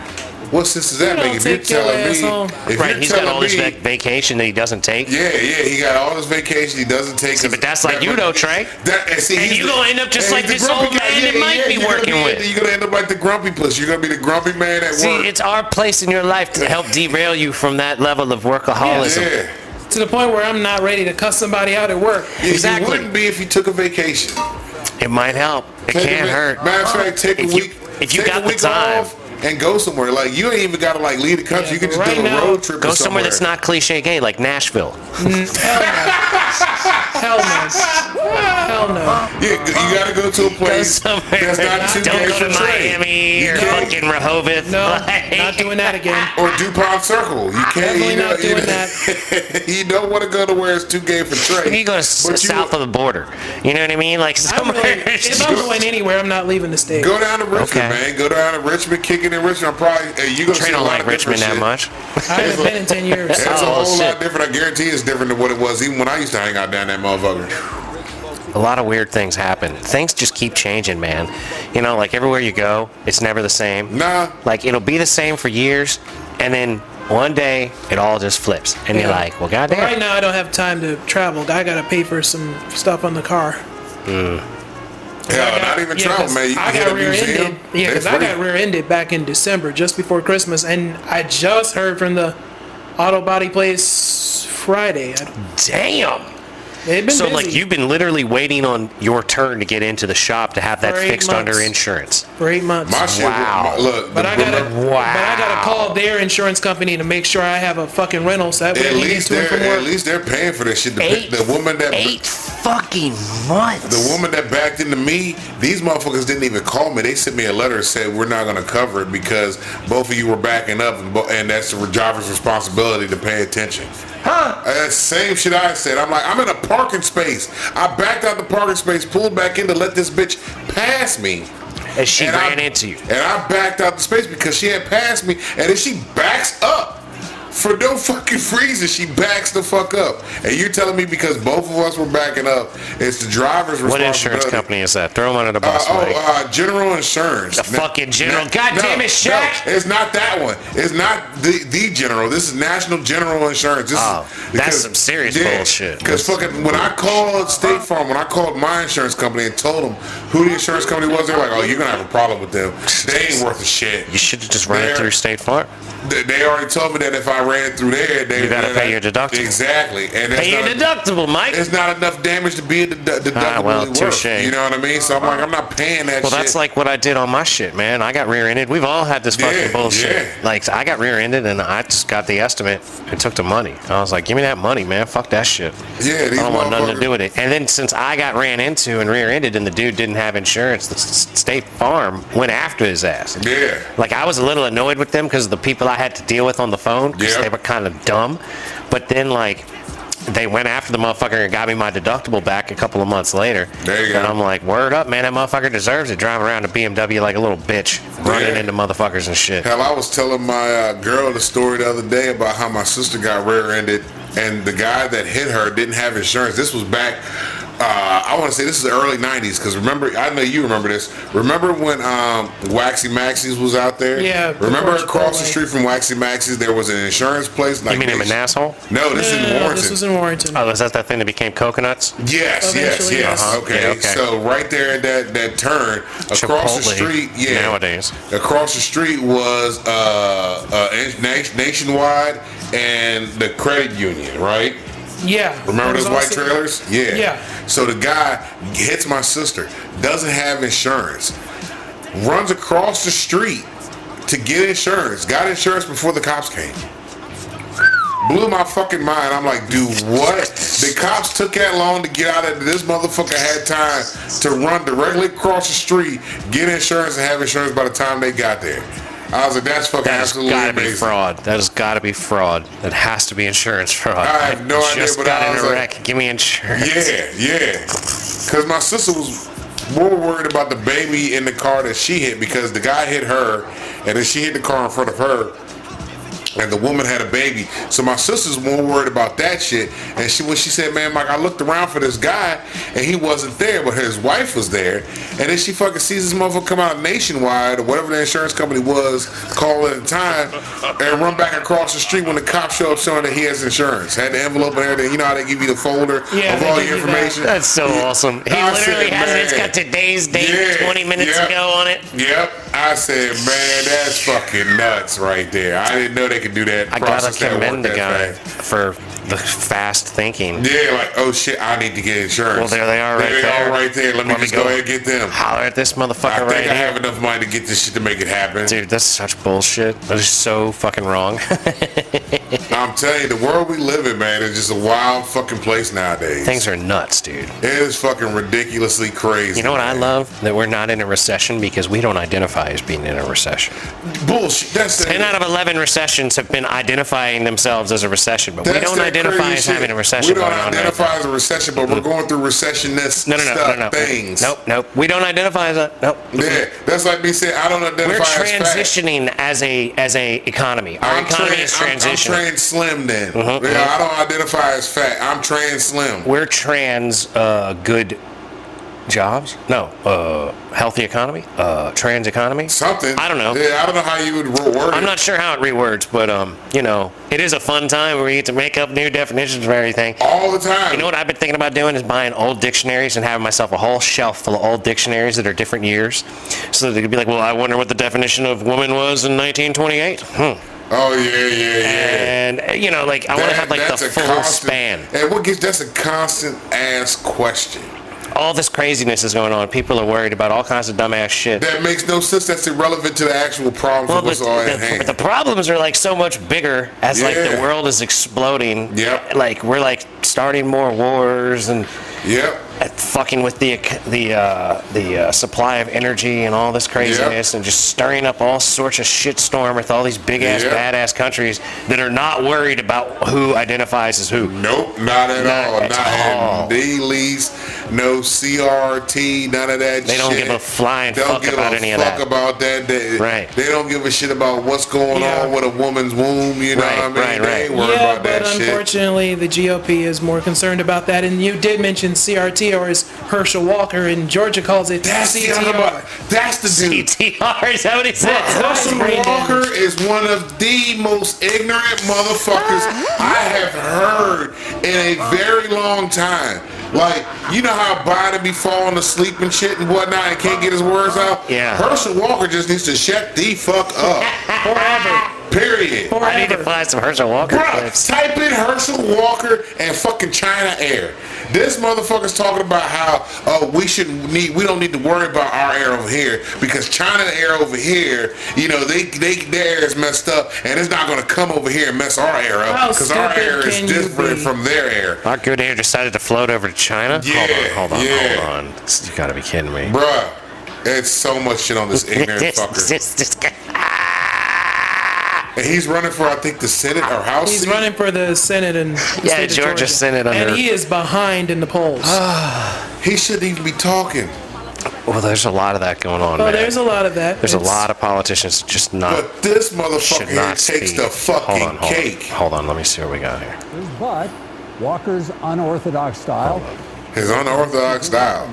What sense does that You make? don't If you're take your telling ass me, home. if Right, you're he's got telling all this me, vacation that he doesn't take. yeah, he got all this vacation he doesn't take. See, but that's like you though, Trey. And you gonna end up just like this old man that Mike be working with. You're gonna end up like the grumpy puss. You're gonna be the grumpy man at See, work. it's our place in your life to help derail you from that level of workaholism. Yeah. To the point where I'm not ready to cuss somebody out at work. Exactly. You wouldn't be if you took a vacation. It might help. It can't hurt. Matter of fact, take a If week. you take got a the week time. off and go somewhere. Like, you ain't even gotta like leave the country. Yeah, You can just but do a right now, road trip. Go or somewhere that's not cliche gay, like Nashville. Hell no. Hell no. Hell Hell no. You gotta go to a place that's not too Don't gay go for to trade. Miami or can't- fucking Rehoboth. No, Like- not doing that again. Or DuPont Circle. You can't. Definitely not doing that. You don't want to go to where it's too gay for trade. You go to south of the border. You know what I mean? Like somewhere. If I'm going anywhere, I'm not leaving the state. Go down to Richmond, Okay. man. Go down to Richmond, kick it in Richmond. I'm probably you gonna see I a don't lot like of Richmond different that shit. much. I haven't been in 10 years. It's a Oh, whole shit. lot different. I guarantee it's different than what it was even when I used to hang out down that motherfucker. A lot of weird things happen. Things just keep changing, man. You know, like everywhere you go, it's never the same. Nah. Like it'll be the same for years, and then one day it all just flips, and you're Yeah. like, well, goddamn. Right now, I don't have time to travel. I gotta pay for some stuff on the car. Hell, not even travel, man. You I can hit got a museum. rear-ended. Yeah, because I got rear-ended back in December, just before Christmas, and I just heard from the auto body place Friday. Damn. They've been So busy like you've been literally waiting on your turn to get into the shop to have that For 8 fixed under months. insurance. for 8 months. My shit. Wow. Look, But I gotta, remember- but I gotta call their insurance company to make sure I have a fucking rental, so that way At I can get least to and from they're work. paying for this shit. Eight The woman that fucking months. The woman that backed into me, these motherfuckers didn't even call me. They sent me a letter and said, we're not going to cover it because both of you were backing up, and that's the driver's responsibility to pay attention. That's the same shit I said. I'm like, I'm in a parking space. I backed out the parking space, pulled back in to let this bitch pass me. And she And ran I- into you. And I backed out the space because she had passed me, and then she backs up. For no fucking reason, she backs the fuck up. And you're telling me because both of us were backing up, it's the driver's What responsibility. insurance company is that? Throw them under the bus, Mike. General Insurance. The fucking General. God damn it, Shaq. No, it's not that one. It's not the General. This is National General Insurance. This Oh, is, that's some serious bullshit. Because fucking when I called State Farm, when I called my insurance company and told them who the insurance company was, they're like, "Oh, you're gonna have a problem with them. They ain't worth a shit." You should have just run it They're- through State Farm. They already told me that if I ran through there, You gotta pay your deductible. Exactly, and that's Pay your not- deductible, Mike. It's not enough damage to be a deductible well, worth. touche. You know what I mean? So I'm like, I'm not paying that Well, shit. that's like what I did on my shit, man. I got rear-ended. We've all had this fucking Yeah, bullshit. yeah. Like, I got rear-ended, and I just got the estimate and took the money. I was like, give me that money, man. Fuck that shit. Yeah, these I don't want nothing to motherfuckers- do with it. And then since I got ran into and rear-ended, and the dude didn't have insurance, the State Farm went after his ass. Yeah. Like, I was a little annoyed with them because of the people I had to deal with on the phone, because Yeah. they were kind of dumb. But then, like, they went after the motherfucker and got me my deductible back a couple of months later. There you go. And I'm like, word up, man, that motherfucker deserves it. Driving around a BMW like a little bitch, running Yeah. into motherfuckers and shit. Hell, I was telling my girl the story the other day about how my sister got rear-ended, and the guy that hit her didn't have insurance. This was back. I want to say this is the early '90s because remember, I know you remember this. Remember when Waxy Maxie's was out there? Yeah, Remember before across the Chipotle. street from Waxy Maxie's there was an insurance place. Like You mean him an asshole? No, this is in No, Warrenton. this was in Warrington. Oh, is that thing that became Coconuts? Yes, yes, Eventually, yes. yes. Okay. Yeah, okay. So right there at that turn across the Chipotle street, yeah. nowadays. Across the street was Nationwide and the credit union, right? Yeah. Remember There those was white also- trailers? Yeah. Yeah. So the guy hits my sister, doesn't have insurance, runs across the street to get insurance, got insurance before the cops came. Blew my fucking mind. I'm like, dude, what? The cops took that long to get out of it. This motherfucker had time to run directly across the street, get insurance, and have insurance by the time they got there. I was like, that's fucking That has absolutely got to be amazing. fraud. That has got to be fraud. That has to be insurance fraud. I have no idea, just but got I in was a like- wreck. Give me insurance. Yeah. Because my sister was more worried about the baby in the car that she hit because the guy hit her and then she hit the car in front of her. And the woman had a baby. So my sister's more worried about that shit. And when she said, man, Mike, I looked around for this guy and he wasn't there, but his wife was there. And then she fucking sees this motherfucker come out Nationwide or whatever the insurance company was, call at the time, and run back across the street when the cops show up showing that he has insurance. Had the envelope and everything. You know how they give you the folder Yeah, of they all give your you that. information? That's so awesome. He I literally said, has it. It's man. got today's date Yeah, 20 minutes yep. ago on it. Yep. I said, man, that's fucking nuts right there. I didn't know they could do that. I gotta process that commend work the that guy fast. for the fast thinking. Yeah, like, oh shit, I need to get insurance. Well, there they are right there. They are right there. Let me just go ahead and get them. Holler at this motherfucker I right think I here. have enough money to get this shit to make it happen. Dude, that's such bullshit. That is so fucking wrong. I'm telling you, the world we live in, man, is just a wild fucking place nowadays. Things are nuts, dude. It is fucking ridiculously crazy. You know what I man. love? That we're not in a recession because we don't identify as being in a recession. Bullshit. That's 10 out of 11 recessions have been identifying themselves as a recession, but we That's don't that identify crazy as shit. having a recession We don't going on right identify now. as a recession, but we're going through recession-ness No. things. Nope. We don't identify as a nope. Yeah, that's like me saying I don't identify We're as fat. transitioning as a economy. Our economy is I'm transitioning. trans slim then. Yeah, I don't identify as fat. I'm trans slim. We're trans good jobs? No. Healthy economy? Trans economy? Something. I don't know. Yeah, I don't know how you would word it. I'm not sure how it rewords, but it is a fun time where we get to make up new definitions for everything. All the time. You know what I've been thinking about doing is buying old dictionaries and having myself a whole shelf full of old dictionaries that are different years, so that they could be like, well, I wonder what the definition of woman was in 1928. Oh yeah. And I want to have like the That's a full constant, span. And that's a constant ass question. All this craziness is going on. People are worried about all kinds of dumbass shit. That makes no sense. That's irrelevant to the actual problems of what's all at hand. But the problems are like so much bigger as like the Yeah. world is exploding. Yep. Like we're like starting more wars and Yep. fucking with the supply of energy and all this craziness and just stirring up all sorts of shitstorm with all these big ass badass countries that are not worried about who identifies as who. Nope, not at all. at all. Not the least. No CRT, none of that shit. They don't give a flying fuck about any of that. Don't give a fuck about that. Right. They don't give a shit about what's going on with a woman's womb, you know what I mean? They ain't worried about that shit. Unfortunately, the GOP is more concerned about that. And you did mention CRT, or as Herschel Walker in Georgia calls it, That's CTR. That's the dude. CTR, is that what he said? Herschel Walker is one of the most ignorant motherfuckers I have heard in a very long time. Like, you know how Biden be falling asleep and shit and whatnot and can't get his words out? Yeah. Herschel Walker just needs to shut the fuck up. Forever. Period. I need to find some Herschel Walker Bruh, clips. type in Herschel Walker and fucking China Air. This motherfucker's talking about how we don't need to worry about our air over here because China Air over here, their air is messed up and it's not gonna come over here and mess our air up because our air is different from their air. Our good air decided to float over to China? Yeah, Hold on. yeah. You gotta be kidding me. Bruh, it's so much shit on this ignorant fucker. This guy. And he's running for, I think, the Senate or House He's seat. running for the Senate and Georgia Senate under. and he is behind in the polls. He shouldn't even be talking. Well, there's a lot of that going on, man. There's a lot of that. There's a lot of politicians just not. But this should motherfucker here not takes speak. the fucking cake. Hold on, let me see what we got here. But Walker's unorthodox style. His unorthodox style.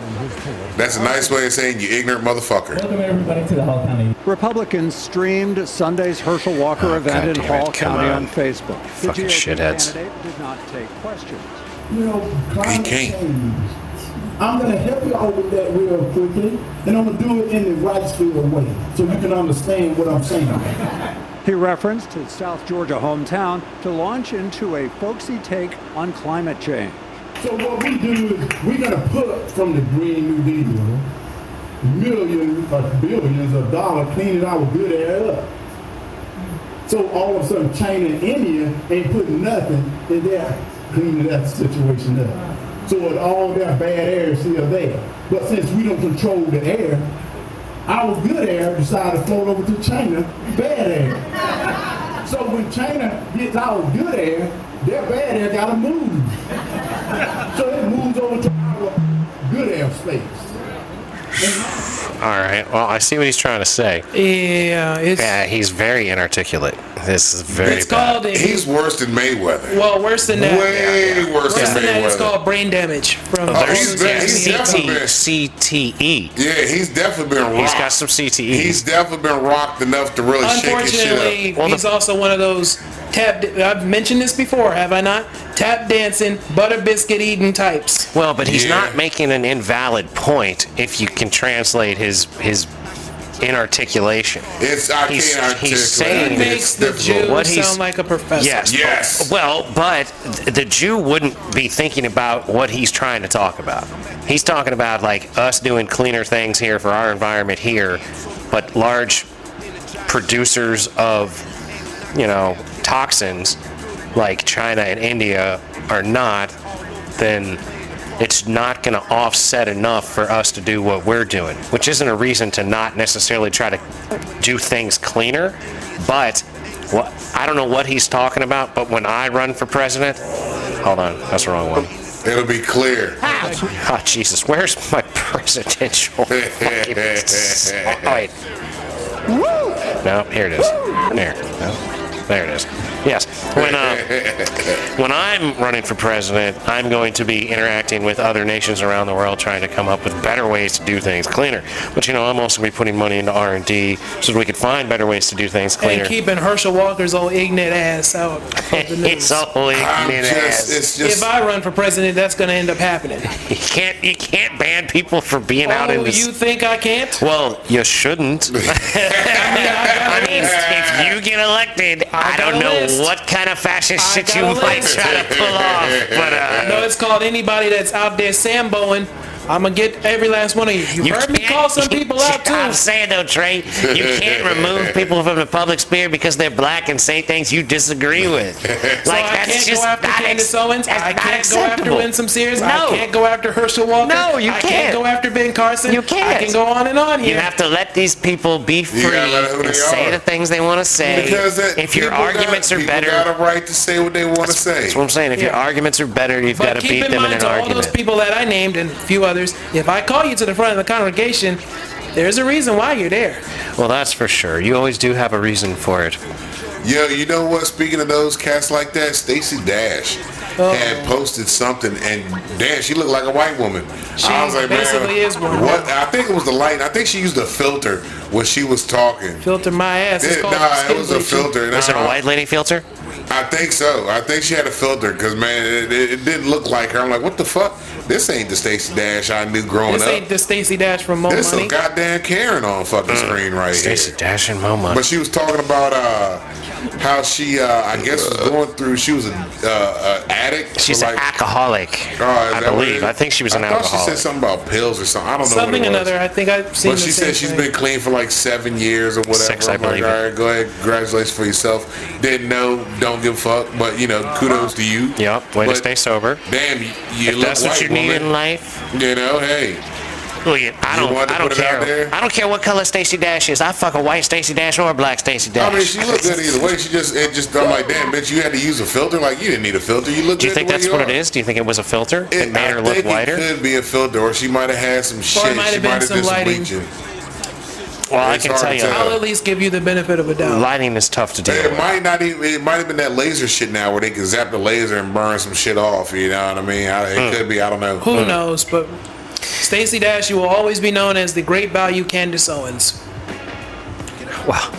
That's a nice way of saying you ignorant motherfucker. Welcome everybody to the Hall County. Republicans streamed Sunday's Herschel Walker event in goddamn it, Hall come County on. on Facebook. The Fucking GOP shitheads. candidate did not take questions. He can't. I'm going to help you out with that real quickly, and I'm going to do it in the Wrightsville way, so you can understand what I'm saying. He referenced his South Georgia hometown to launch into a folksy take on climate change. So what we do is we're going to put from the Green New Deal millions or billions of dollars cleaning our good air up. So all of a sudden China and India ain't putting nothing in there cleaning that situation up. So all their bad air is still there. But since we don't control the air, our good air decided to float over to China, bad air. So when China gets our good air, their bad air gotta move. So it moves over to our good air space. All right. Well, I see what he's trying to say. Yeah, He's very inarticulate. This is very it's bad. called. He's worse than Mayweather. Well, worse than that. Way worse Worse than than that, it's Mayweather. called brain damage from. he's definitely been- CTE. Yeah, he's definitely been rocked. He's got some CTE. He's definitely been rocked enough to really shake his shit Unfortunately, up. Well, he's also one of those I've mentioned this before, have I not? Tap dancing, butter biscuit eating types. Well, but he's Yeah. not making an invalid point if you can translate his inarticulation. I can't articulate. He's saying He makes the Jew What he's- sound like a professor. Yes. Well, but the Jew wouldn't be thinking about what he's trying to talk about. He's talking about like us doing cleaner things here for our environment here, but large producers of, toxins like China and India are not, then it's not going to offset enough for us to do what we're doing, which isn't a reason to not necessarily try to do things cleaner. But I don't know what he's talking about, but when I run for president, hold on, that's the wrong one. It'll be clear. Oh, Jesus, where's my presidential fucking... Oh, wait. No, here it is. There. No, there it is. Yes. When I'm running for president, I'm going to be interacting with other nations around the world trying to come up with better ways to do things cleaner. But, I'm also going to be putting money into R&D so that we can find better ways to do things cleaner. And keeping Herschel Walker's old ignorant ass out of the news. It's all ignorant ass. It's just. If I run for president, that's going to end up happening. You can't ban people for being out in Oh, this... you think I can't? Well, you shouldn't. I mean, if you get elected, I don't know what kind of fascist shit you might try to pull off. But I know it's called anybody that's out there samboing. I'm going to get every last one of you. You heard me call some people out, too. I'm saying, though, Trey, you can't remove people from the public sphere because they're black and say things you disagree with. So I can't go after Candace Owens. I can't go after Winsome Sears. I can't go after Herschel Walker. No, you I can't. can't go after Ben Carson. You can't. I can go on and on here. You have to let these people be free gotta let who and they say are. the things they want to say. Because if your arguments are better... People got a right to say what they want to say. That's what I'm saying. If your arguments are better, you've got to beat them in an to all argument. those people that I named and a few others, if I call you to the front of the congregation, there's a reason why you're there. Well, that's for sure. You always do have a reason for it. Yo, you know what? Speaking of those cats like that, Stacey Dash had posted something, and damn, she looked like a white woman. She I was like, basically man, is one. what? I think it was the light. I think she used a filter when she was talking. Filter my ass. It's called It was a skin bleaching. filter. Was it a white lady filter? I think so. I think she had a filter because, man, it didn't look like her. I'm like, what the fuck? This ain't the Stacey Dash I knew growing This up. ain't the Stacey Dash from Mo This Money. is goddamn Karen on fucking screen right Stacey here. Dash and Mo Money. But she was talking about how she, I guess, was going through. She was an addict. She's an alcoholic, I I believe. I think she was an I thought alcoholic. she said something about pills or something. I don't know Something what it was. another. I think I've seen But the she same said she's thing. been clean for like 7 years or whatever. 6, I I'm like, believe all it. right, go ahead, congratulations for yourself. Didn't know, don't give a fuck, but kudos to you. Yep, way to But stay sober. Damn, you If look that's what white, you need woman. in life, Hey, look, wanted I to don't put it out care. there? I don't care what color Stacey Dash is. I fuck a white Stacey Dash or a black Stacey Dash. I mean, she looked good either way. I'm like, damn, bitch, you had to use a filter. Like, you didn't need a filter. You look Do you good think the way that's you what are. it is? Do you think it was a filter that made her I look think whiter? It could be a filter, or she might have had some shit. might have She been might have some did some lighting. bleaching. Well, I It's can hard tell to you, tell. I'll at least give you the benefit of a doubt. lighting is tough to deal It with. might not even. It might have been that laser shit now, where they can zap the laser and burn some shit off. You know what I mean? It could be. I don't know. Who knows? But Stacey Dash, you will always be known as the great value Candace Owens. Wow.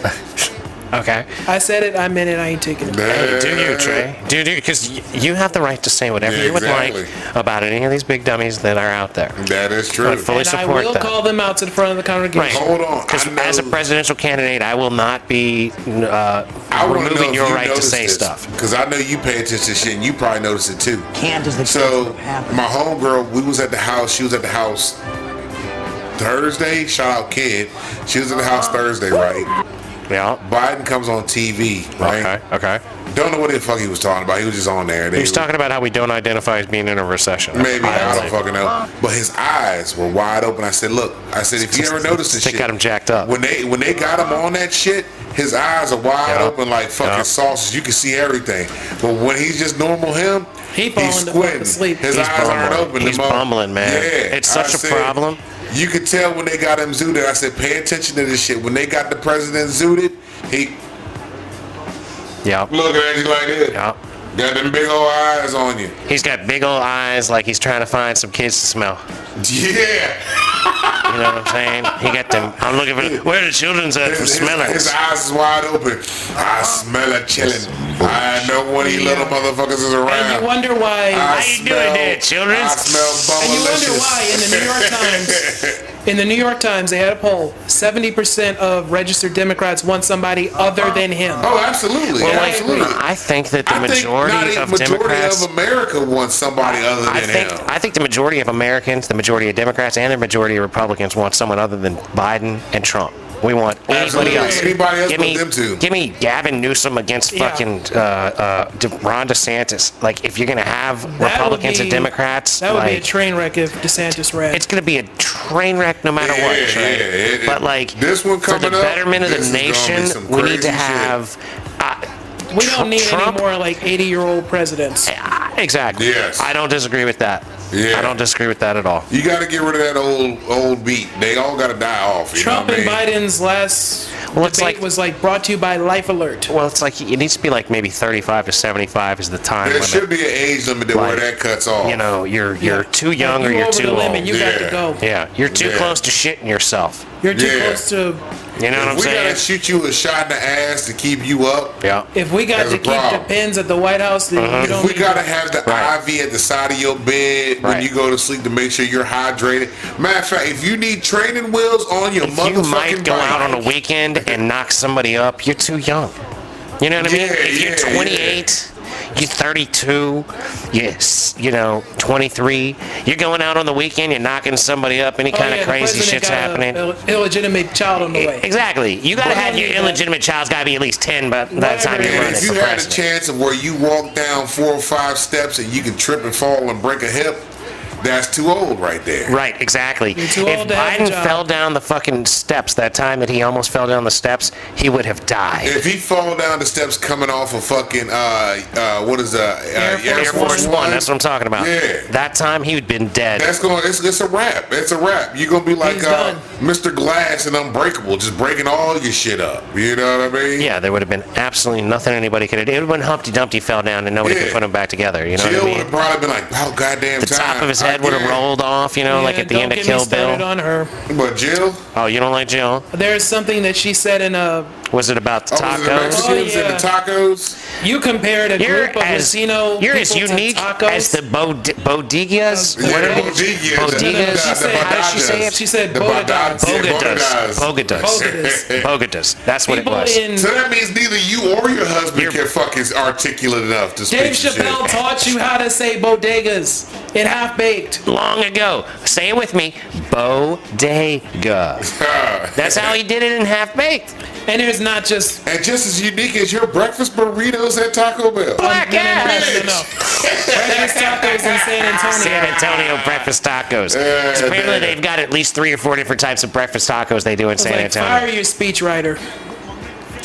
Okay. I said it. I meant it. I ain't taking it. Hey, do you, Trey? Do because you have the right to say whatever Yeah, you would exactly. like about any of these big dummies that are out there. That is true. But fully And I support will that. call them out to the front of the congregation. Right. Hold on. Because I know- as a presidential candidate, I will not be I wanna know removing if your you right to noticed say this, stuff. Because I know you pay attention to shit, and you probably noticed it too. Can't just So my homegirl, we was at the house. She was at the house Thursday. Shout out Kid. She was at the house Thursday, right? Yeah. Biden comes on TV, right? Okay. Don't know what the fuck he was talking about. He was just on there. He was talking about how we don't identify as being in a recession. Maybe, I don't fucking know. But his eyes were wide open. I said, look, if you ever notice this They shit, got him jacked up. When they got him on that shit, his eyes are wide Yeah. open like fucking Yeah. saucers. You can see everything. But when he's just normal him, He he's falling the fuck squinting. asleep. His He's eyes aren't bumbling. open. He's bumbling, man. Yeah, It's such I a said, problem. You could tell when they got him zooted. I said, pay attention to this shit. When they got the president zooted, he Yeah. looking at you like this. Yeah. Got them big old eyes on you. He's got big old eyes like he's trying to find some kids to smell. Yeah. You know what I'm saying? He got them. I'm looking for. Where the children's at for smelling? His eyes is wide open. I smell a chillin'. I know one of you little motherfuckers is around. And you wonder why. How you doing there, children? I smell And you wonder why in the New York Times, in the New York Times, they had a poll. 70% of registered Democrats want somebody other than him. Oh, absolutely. Well, absolutely. I think that the I think majority of Democrats. of America wants somebody other than him. I think the majority of Americans, the majority of Democrats, and the majority of Republicans want someone other than Biden and Trump. We want anybody else. Anybody else but them two. Give me Gavin Newsom against fucking Ron DeSantis. Like, if you're gonna have Republicans and Democrats, that would be a train wreck if DeSantis ran. It's gonna be a train wreck no matter what. Right? But like, this one for the coming up, betterment of the nation, we need to have. We don't need any more like 80-year-old presidents. Exactly. Yes. I don't disagree with that. Yeah. I don't disagree with that at all. You got to get rid of that old beat. They all got to die off. Trump and Biden's last debate was like brought to you by Life Alert. Well, it's like it needs to be like maybe 35 to 75 is the time there limit. Should be an age limit where that cuts off. You know, you're too young or you're too old. Limit, you got to go. Yeah, you're too close to shitting yourself. You're too close to. You know what I'm saying? We gotta shoot you a shot in the ass to keep you up. Yeah. If we got to keep the pins at the White House, then you don't. If we gotta have the IV at the side of your bed when you go to sleep to make sure you're hydrated. Matter of fact, if you need training wheels on your motherfucking you might go bike, out on a weekend and knock somebody up, you're too young. You know what I mean? If you're 28. You're 32, you know, 23. You're going out on the weekend, you're knocking somebody up, any kind of crazy shit's happening. Illegitimate child on the way. Exactly. You got to have your illegitimate child's got to be at least 10 by the time you're running. If you had a chance of where you walk down 4 or 5 steps and you can trip and fall and break a hip, that's too old right there. Right, exactly. You're too if old to have a Biden job. fell down the fucking steps that time that he almost fell down the steps, he would have died. If he fall down the steps coming off of fucking what is Air Force One? That's what I'm talking about. Yeah. That time he would have been dead. It's a wrap. It's a wrap. You're gonna be like Mr. Glass and Unbreakable, just breaking all your shit up. You know what I mean? Yeah, there would have been absolutely nothing anybody could have done. It would have been Humpty Dumpty fell down and nobody could put him back together. You know Jill what I mean? would have probably been like, oh goddamn the time. top of his head would have rolled off, you know, like at the end of Kill Bill. On her. But Jill? Oh, you don't like Jill? There's something that she said in a. Was it about the tacos? Was it the Mexicans and the tacos? You compared a group of Latino You're as people unique to tacos. as the bodegas. What are bodegas? Bodegas. How did she say it? She said bodegas. Bodegas. That's what it was. So that means neither you or your husband can fucking articulate enough to speak Dave Chappelle taught you how to say bodegas in Half Baked. Long ago. Say it with me. Bodega. That's how he did it in Half Baked. And there's not just... And just as unique as your breakfast burritos at Taco Bell. Black ass. No. Breakfast tacos in San Antonio. San Antonio breakfast tacos. So apparently they've got at least 3 or 4 different types of breakfast tacos they do in San Antonio. Fire your speechwriter.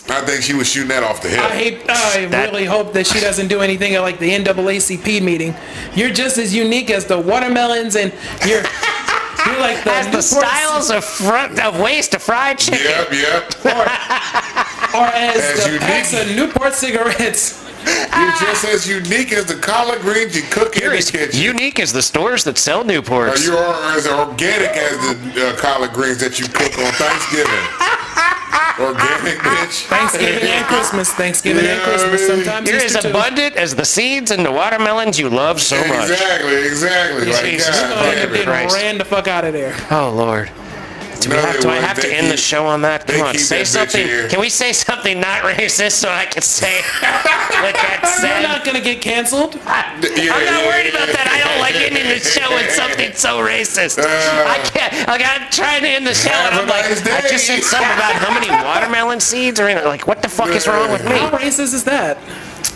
I think she was shooting that off the hip. I really hope that she doesn't do anything at like the NAACP meeting. You're just as unique as the watermelons, and you're like the as the styles of ways to fry chicken. Yep. Or as the packs of Newport cigarettes. You're just as unique as the collard greens you cook in the kitchen. Unique as the stores that sell Newports. You are as organic as the collard greens that you cook on Thanksgiving. Organic, bitch. Thanksgiving and Christmas. Thanksgiving and Christmas. Sometimes you're as abundant as the seeds and the watermelons you love so much. Exactly. Ran the fuck out of there. Oh, Lord. Do I have to end the show on that? Come on, say something. Can we say something not racist so I can say what that said? You're not going to get canceled. I'm not worried about that. I don't like ending the show with something so racist. I can't. Like, I'm trying to end the show and I'm like, I just said something about how many watermelon seeds are in it. Like, what the fuck is wrong with me? How racist is that?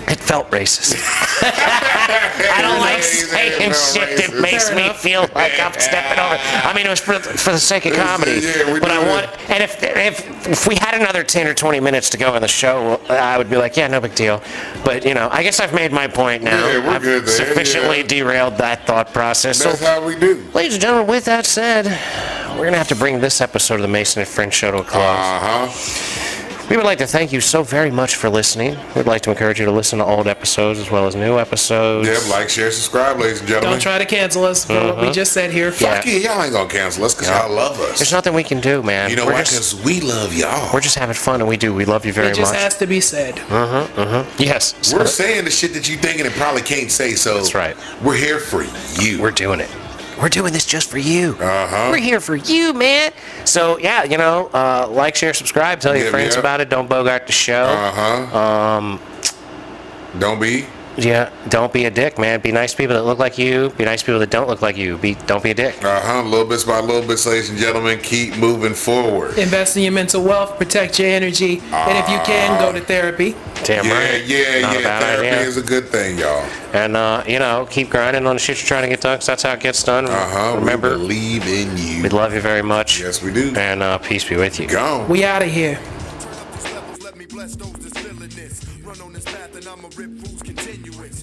It felt racist. I don't like saying shit that makes me feel like I'm stepping over. I mean, it was for the sake of comedy. But I want, and if we had another 10 or 20 minutes to go in the show, I would be like, yeah, no big deal. But you know, I guess I've made my point now. Yeah, I've good there. sufficiently derailed that thought process. That's how we do. Ladies and gentlemen, with that said, we're gonna have to bring this episode of the Mason and Friends Show to a close. We would like to thank you so very much for listening. We'd like to encourage you to listen to old episodes as well as new episodes. Yep, like, share, subscribe, ladies and gentlemen. Don't try to cancel us for what we just said here. Fuck you, y'all ain't gonna cancel us because y'all love us. There's nothing we can do, man. You know why? Because we love y'all. We're just having fun, and we do. We love you very much. It just has to be said. Yes. We're saying the shit that you thinking and probably can't say, so That's right. We're here for you. We're doing it. We're doing this just for you. We're here for you, man. So, yeah, you know, like, share, subscribe. Tell your friends about it. Don't bogart the show. Don't be. Yeah, don't be a dick, man. Be nice to people that look like you. Be nice to people that don't look like you. Don't be a dick. Little bits by little bits, ladies and gentlemen. Keep moving forward. Invest in your mental wealth. Protect your energy. And if you can, go to therapy. Damn right. Yeah. Therapy is a good thing, y'all. And, you know, keep grinding on the shit you're trying to get done, because that's how it gets done. Remember, we believe in you. We love you very much. Yes, we do. And peace be with you. Gone. We out of here. Let me bless those that's feeling this. Run on this path and I'ma rip fools continuous.